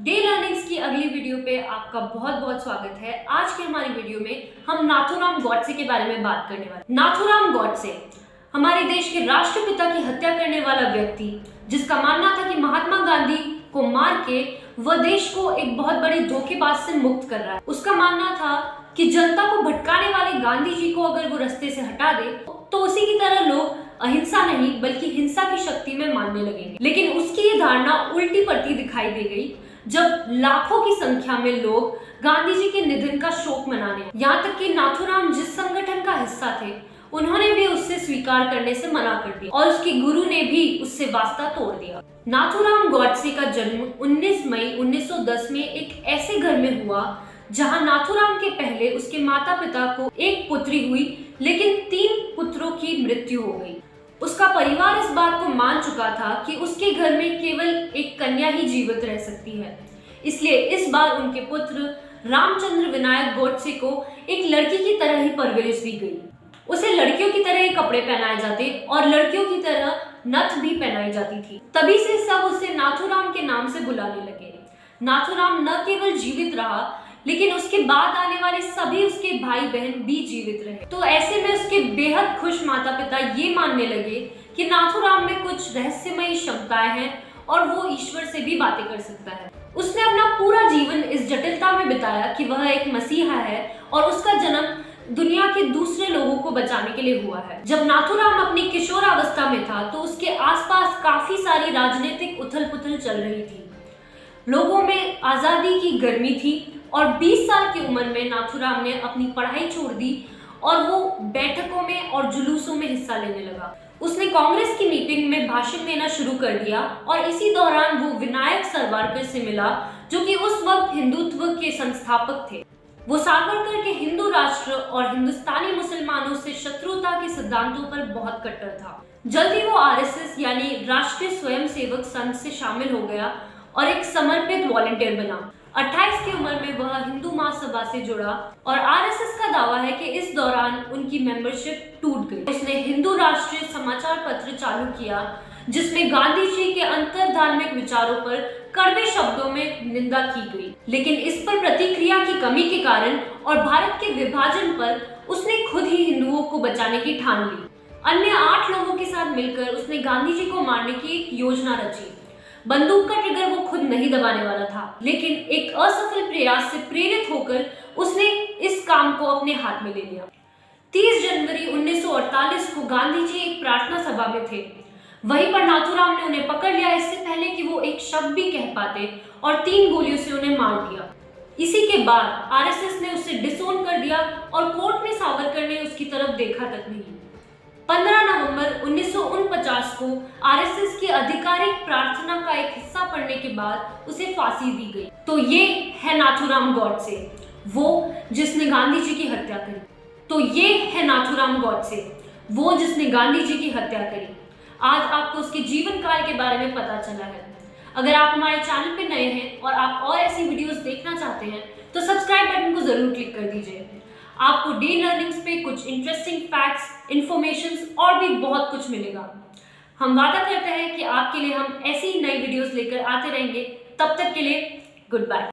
Day learnings की अगली video पे आपका बहुत बहुत स्वागत है। आज की हमारी वीडियो में हम नाथूराम गॉडसे के बारे में बात करने वाले। नाथूराम गॉडसे हमारे देश के राष्ट्रपिता की हत्या करने वाला व्यक्ति, जिसका मानना था कि महात्मा गांधी को मार के वह देश को एक बहुत बड़ी धोखेबाज से मुक्त कर रहा है। उसका मानना था कि जनता को भटकाने वाले गांधी जी को अगर वो रास्ते से हटा दे तो उसी की तरह लोग अहिंसा नहीं बल्कि हिंसा की शक्ति में मानने लगेंगे। लेकिन उसकी ये धारणा उल्टी पड़ती दिखाई दे गई जब लाखों की संख्या में लोग गांधी जी के निधन का शोक मनाने, यहाँ तक कि नाथूराम जिस संगठन का हिस्सा थे उन्होंने भी उससे स्वीकार करने से मना कर दिया और उसके गुरु ने भी उससे वास्ता तोड़ दिया। नाथूराम गॉडसे का जन्म 19 मई 1910 में एक ऐसे घर में हुआ जहां नाथूराम के पहले उसके माता पिता को एक पुत्री हुई, लेकिन 3 पुत्रों की मृत्यु हो गई। उसका परिवार इस बात को मान चुका था कि उसके घर में केवल एक कन्या ही जीवित रह सकती है, इसलिए इस बार उनके पुत्र रामचंद्र विनायक गॉडसे को एक लड़की की तरह ही परवरिश दी गई। उसे लड़कियों की तरह ही कपड़े पहनाए जाते और लड़कियों की तरह नथ भी पहनाई जाती थी। तभी से सब उसे नाथूराम के नाम से बुलाने लगे। नाथूराम न केवल जीवित रहा लेकिन उसके बाद आने वाले सभी उसके भाई बहन भी जीवित रहे। तो ऐसे में उसके बेहद खुश माता पिता ये मानने लगे कि नाथूराम में कुछ रहस्यमयी क्षमताएं हैं और वो ईश्वर से भी बातें कर सकता है। उसने अपना पूरा जीवन इस जटिलता में बिताया कि वह एक मसीहा है और उसका जन्म दुनिया के दूसरे लोगों को बचाने के लिए हुआ है। जब नाथूराम अपनी किशोरावस्था में था तो उसके आसपास काफी सारी राजनीतिक उथल पुथल चल रही थी। लोगों में आजादी की गर्मी थी और 20 साल की उम्र में नाथूराम ने अपनी पढ़ाई छोड़ दी और वो बैठकों में और जुलूसों में हिस्सा लेने लगा। उसने कांग्रेस की मीटिंग में भाषण देना शुरू कर दिया और इसी दौरान वो विनायक सावरकर से मिला, जो कि उस वक्त हिंदुत्व के संस्थापक थे। वो सावरकर के हिंदू राष्ट्र और हिंदुस्तानी मुसलमानों से शत्रुता के सिद्धांतों पर बहुत कट्टर था। जल्दी वो आरएसएस यानी राष्ट्रीय स्वयंसेवक संघ से शामिल हो गया और एक समर्पित वॉलंटियर बना। 28 की उम्र में वह हिंदू महासभा से जुड़ा और आरएसएस का दावा है कि इस दौरान उनकी मेंबरशिप टूट गई। उसने हिंदू राष्ट्रीय समाचार पत्र चालू किया जिसमें गांधी जी के अंतर धार्मिक विचारों पर कड़वे शब्दों में निंदा की गई, लेकिन इस पर प्रतिक्रिया की कमी के कारण और भारत के विभाजन पर उसने खुद ही हिंदुओं को बचाने की ठान ली। अन्य 8 लोगों के साथ मिलकर उसने गांधी जी को मारने की एक योजना रची। बंदूक का ट्रिगर वो खुद नहीं दबाने वाला था, लेकिन एक असफल प्रयास से प्रेरित होकर उसने इस काम को अपने हाथ में ले लिया। 30 जनवरी 1948 को गांधी जी एक प्रार्थना सभा में थे। वहीं पर नाथूराम ने उन्हें पकड़ लिया इससे पहले कि वो एक शब्द भी कह पाते और 3 गोलियों से उन्हें मार दिया। इसी के बाद आरएसएस ने उसे डिसोन कर दिया और कोर्ट में सावरकर ने उसकी तरफ देखा तक नहीं। 15 नवंबर 1949 को आरएसएस की आधिकारिक प्रार्थना का एक हिस्सा पढ़ने के बाद उसे फांसी दी गई। तो ये है नाथूराम गॉडसे, वो जिसने गांधी जी की हत्या करी। तो ये है नाथूराम गॉडसे, वो जिसने गांधी जी की हत्या करी। आज आपको उसके जीवन काल के बारे में पता चला है। अगर आप हमारे चैनल पे नए हैं और आप और ऐसी वीडियोस देखना चाहते हैं तो सब्सक्राइब बटन को जरूर क्लिक कर दीजिए। आपको डे लर्निंग्स पे कुछ इंटरेस्टिंग फैक्ट्स, इन्फॉर्मेशंस और भी बहुत कुछ मिलेगा। हम वादा करते हैं कि आपके लिए हम ऐसी नई वीडियोस लेकर आते रहेंगे। तब तक के लिए गुड बाय।